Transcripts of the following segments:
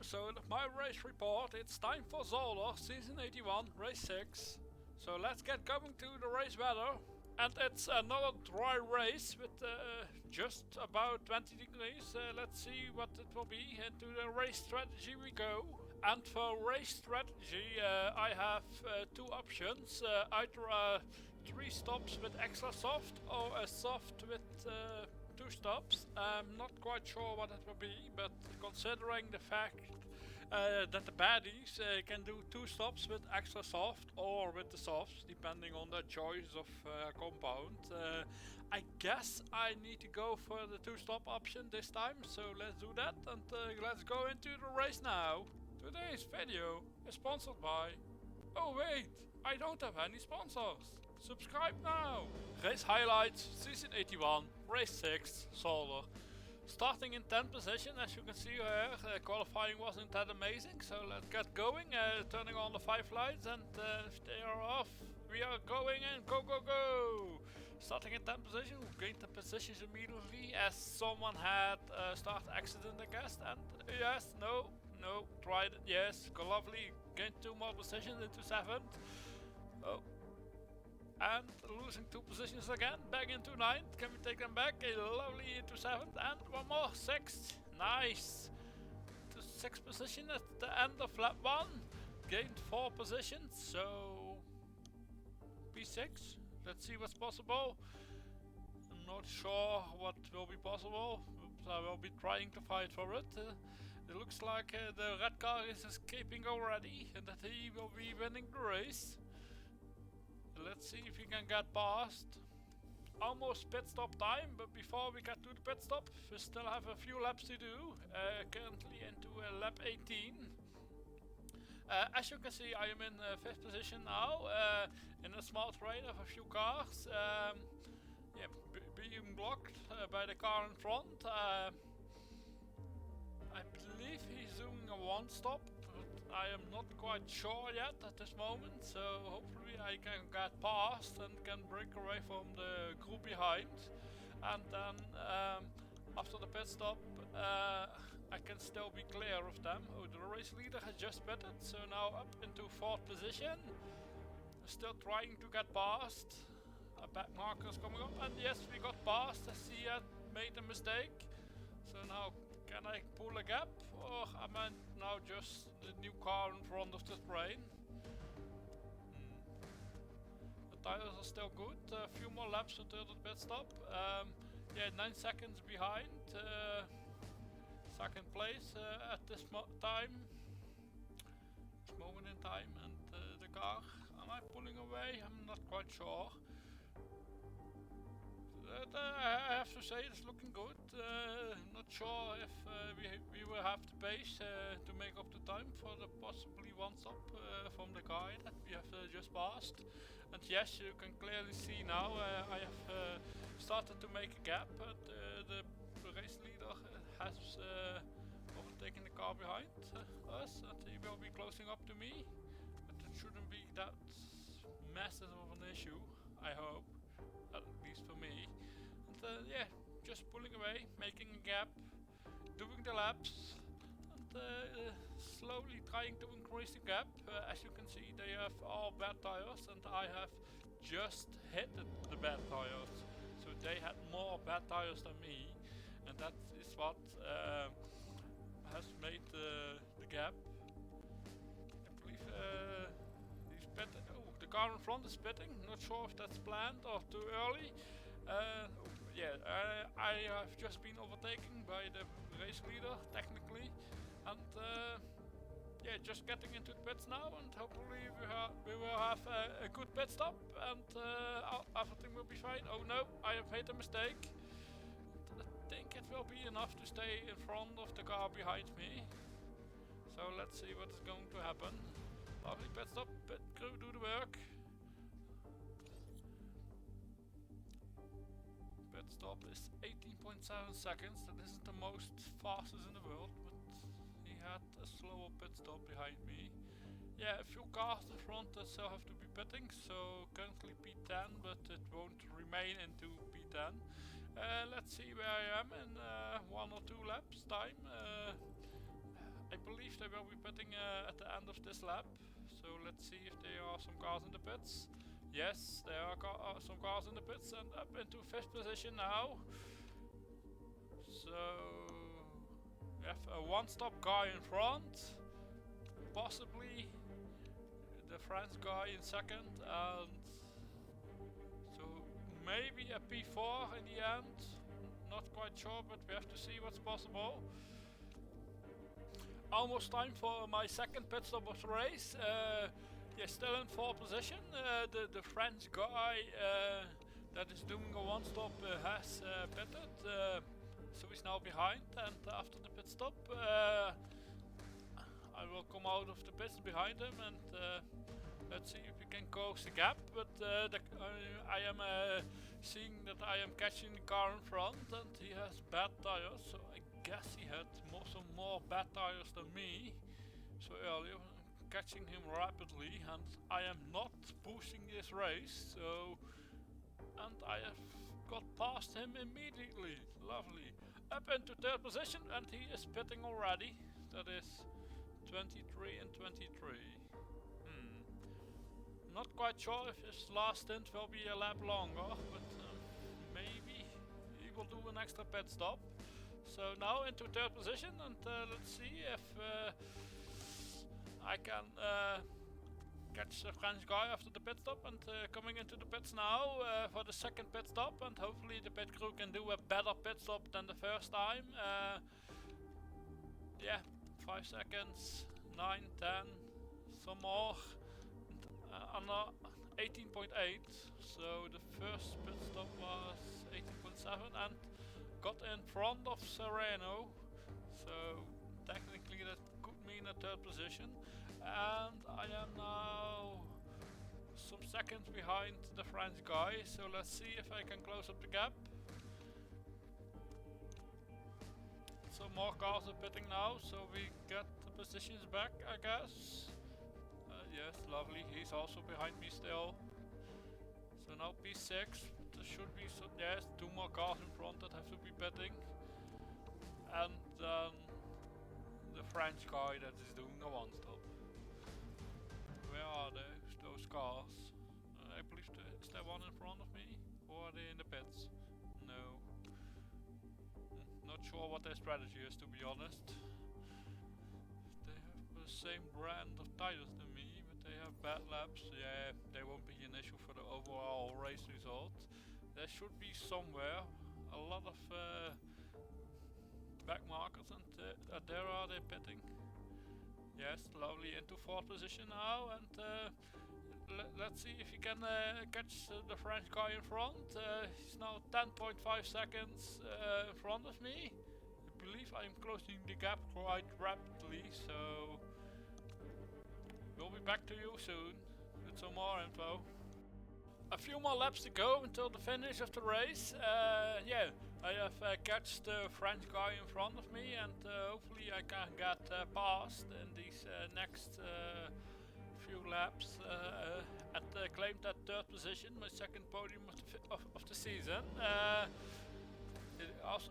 episode of my race report. It's time for Zolder, season 81, race 6. So let's get going to the race weather. And it's another dry race with just about 20 degrees. Let's see what it will be. Into the race strategy we go. And for race strategy I have two options. Either 3 stops with extra soft or a soft with 2 stops. I'm not quite sure what it will be, but considering the fact that the baddies can do 2 stops with extra soft or with the softs, depending on their choice of compound, I guess I need to go for the 2 stop option this time, so let's do that and let's go into the race now. Today's video is sponsored by... Oh wait, I don't have any sponsors. Subscribe now! Race highlights, season 81, race 6, Zolder. Starting in 10th position, as you can see here, qualifying wasn't that amazing, so let's get going, turning on the 5 lights, and if they are off, we are going in, go go go! Starting in 10th position, we gained the positions immediately as someone had start accident I guess, and yes, no, tried it, yes, go lovely, gained 2 more positions into 7th. Oh. And losing 2 positions again, back into 9th, can we take them back? A lovely into 7th, and 1 more, 6th, nice! To 6th position at the end of lap 1, gained 4 positions, so P6, let's see what's possible. I'm not sure what will be possible, but I will be trying to fight for it. It looks like the red car is escaping already, and that he will be winning the race. Let's see if we can get past. Almost pit stop time, but before we get to the pit stop, we still have a few laps to do. Currently into lap 18. As you can see, I am in 5th position now, in a small train of a few cars. Being blocked by the car in front. I believe he's doing a 1 stop, but I am not quite sure yet at this moment, so hopefully I can get past and can break away from the group behind, and then after the pit stop I can still be clear of them. Oh, the race leader has just pitted, so now up into 4th position, still trying to get past. A back marker is coming up, and yes, we got past as he had made a mistake. So now, can I pull a gap, or am I now just the new car in front of the train? The tires are still good, a few more laps until the pit stop. 9 seconds behind, 2nd place at this time. This moment in time, and the car, am I pulling away? I'm not quite sure. I have to say it's looking good. Not sure if we will have the pace to make up the time for the possibly 1 stop from the guy that we have just passed. And yes, you can clearly see now I have started to make a gap, but the race leader has overtaken the car behind us, and he will be closing up to me. But it shouldn't be that massive of an issue, I hope. At least for me. And just pulling away, making a gap, doing the laps, and slowly trying to increase the gap. As you can see, they have all bad tires, and I have just hit the bad tires. So they had more bad tires than me, and that is what has made the gap. I believe he's pitting. Oh, the car in front is pitting. Not sure if that's planned or too early. I have just been overtaken by the race leader, technically, and just getting into the pits now, and hopefully we will have a good pit stop, and everything will be fine. Oh no, I have made a mistake. I think it will be enough to stay in front of the car behind me. So let's see what is going to happen. Lovely pit stop, pit crew do the work. Pit stop is 18.7 seconds, that isn't the most fastest in the world, but he had a slower pit stop behind me. Yeah, a few cars in front that still have to be pitting, so currently P10, but it won't remain into P10. Let's see where I am in 1 or 2 laps time. I believe they will be pitting at the end of this lap. So let's see if there are some cars in the pits. Yes, there are some cars in the pits, and up into 5th position now. So we have a one-stop guy in front, possibly the French guy in second, and so maybe a P4 in the end. Not quite sure, but we have to see what's possible. Almost time for my second pit stop of the race. Yeah, still in 4th position. The French guy that is doing a one-stop has pitted, so he's now behind. And after the pit stop, I will come out of the pits behind him, and let's see if we can close the gap. But I am seeing that I am catching the car in front, and he has bad tires. So I guess he had some more bad tires than me. So earlier, catching him rapidly, and I am not boosting this race. So, and I have got past him immediately. Lovely. Up into 3rd position, and he is pitting already. That is 23 and 23. Not quite sure if his last stint will be a lap longer, but maybe he will do an extra pit stop. So now into 3rd position, and let's see if I can catch the French guy after the pit stop, and coming into the pits now for the second pit stop, and hopefully the pit crew can do a better pit stop than the first time. Yeah, 5 seconds, 9, 10, some more, under 18.8, so the first pit stop was 18.7 and got in front of Serrano, so technically that could mean a 3rd position, and I am now some seconds behind the French guy, so let's see if I can close up the gap. So more cars are pitting now, so we get the positions back, I guess. Yes, lovely, he's also behind me still. So now P6, there should be some, yes, 2 more cars in front that have to be pitting. And then the French guy that is doing a one-stop. Where are those cars? I believe is there one in front of me? Or are they in the pits? No. Not sure what their strategy is, to be honest. They have the same brand of tires than me, but they have bad laps. Yeah, they won't be an issue for the overall race result. There should be somewhere a lot of back markers, and there are they pitting. Yes, lovely, into 4th position now, and let's see if he can catch the French guy in front. He's now 10.5 seconds in front of me. I believe I'm closing the gap quite rapidly, so we'll be back to you soon with some more info. A few more laps to go until the finish of the race. Yeah, I have catched the French guy in front of me, and hopefully I can get past in these next few laps and claim that 3rd position, my second podium of the season.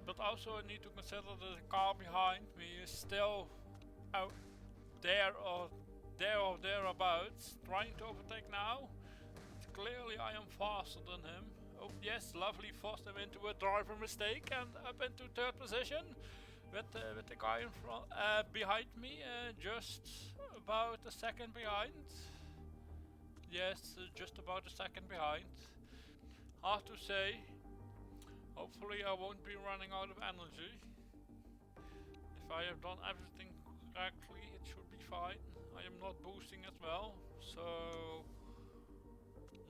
But also I need to consider that the car behind me is still out there or thereabouts, trying to overtake now. Clearly I am faster than him. Oh yes, lovely, forced him into a driver mistake and up into 3rd position with the guy in front, behind me, just about a second behind. Yes, just about a second behind. Hard to say. Hopefully I won't be running out of energy. If I have done everything correctly, it should be fine. I am not boosting as well, so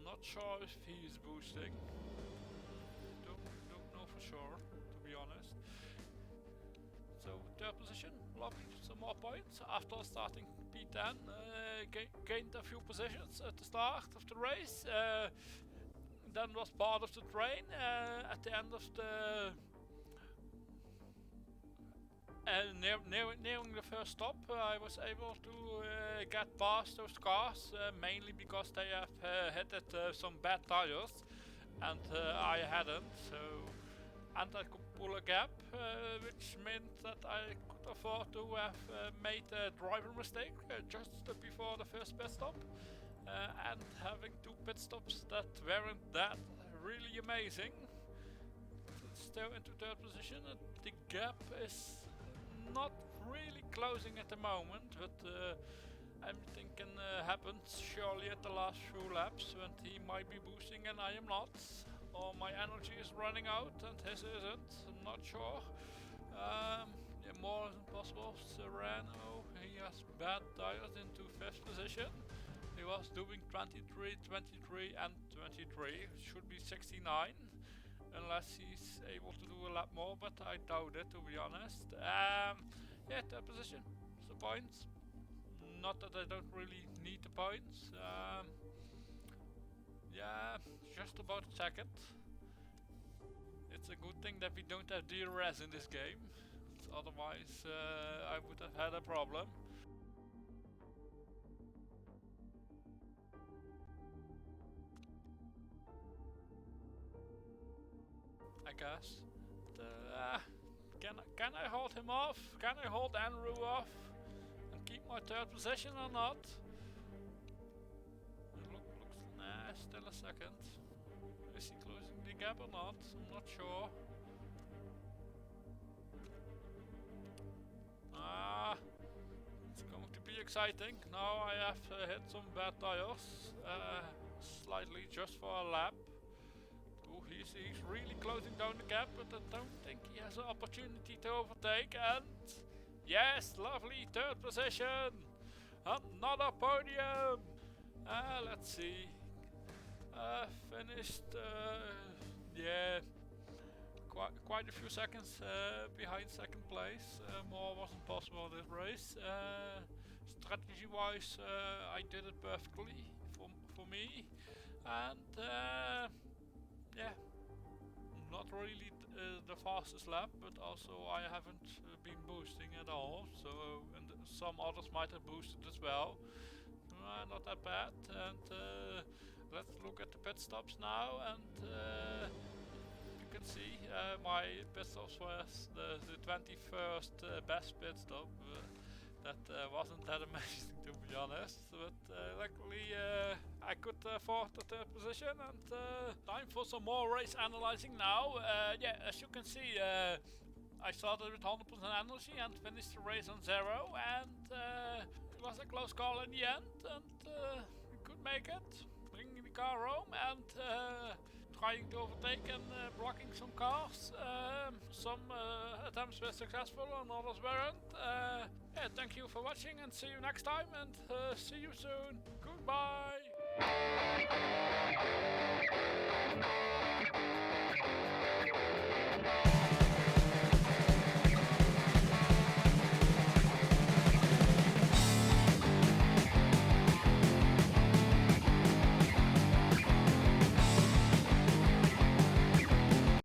not sure if he is boosting. Don't know for sure, to be honest. So 3rd position, lovely, some more points after starting P10. Gained a few positions at the start of the race. Then was part of the train. At the end of the nearing the first stop, I was able to get past those cars, mainly because they have hit some bad tires, and I hadn't. So, and I could pull a gap, which meant that I could afford to have made a driver mistake just before the first pit stop, and having 2 pit stops that weren't that really amazing. Still into 3rd position, and the gap is not really closing at the moment, but anything can happen surely at the last few laps when he might be boosting and I am not, or my energy is running out and his isn't. I'm not sure. Yeah, more than possible. Serrano, he has bad tires into 5th position. He was doing 23, 23 and 23. Should be 69 unless he's able to do a lot more, but I doubt it, to be honest. Yeah, 3rd position. So points. Not that I don't really need the points. Yeah, just about a 2nd. It's a good thing that we don't have DRS in this game. Otherwise, I would have had a problem. I guess. Can I hold him off? Can I hold Andrew off and keep my 3rd position or not? Nah, still a 2nd. Is he closing the gap or not? I'm not sure. It's going to be exciting. Now I have hit some bad tires, slightly just for a lap. Ooh, he's really closing down the gap, but I don't think he has an opportunity to overtake. And yes, lovely 3rd position, another podium. Let's see. Finished. Yeah. Quite a few seconds behind 2nd place. More wasn't possible this race. Strategy wise, I did it perfectly for me, and yeah, not really the fastest lap, but also I haven't been boosting at all, so, and some others might have boosted as well. Not that bad. And let's look at the pit stops now, and you can see my pit stops was the 21st best pit stop. That wasn't that amazing, to be honest, but luckily I could afford the 3rd position. And time for some more race analyzing now. Yeah, as you can see, I started with 100% energy and finished the race on 0, and it was a close call in the end, and we could make it, bringing the car home and trying to overtake and blocking some cars. Some attempts were successful and others weren't. Yeah, thank you for watching, and see you next time, and see you soon. Goodbye.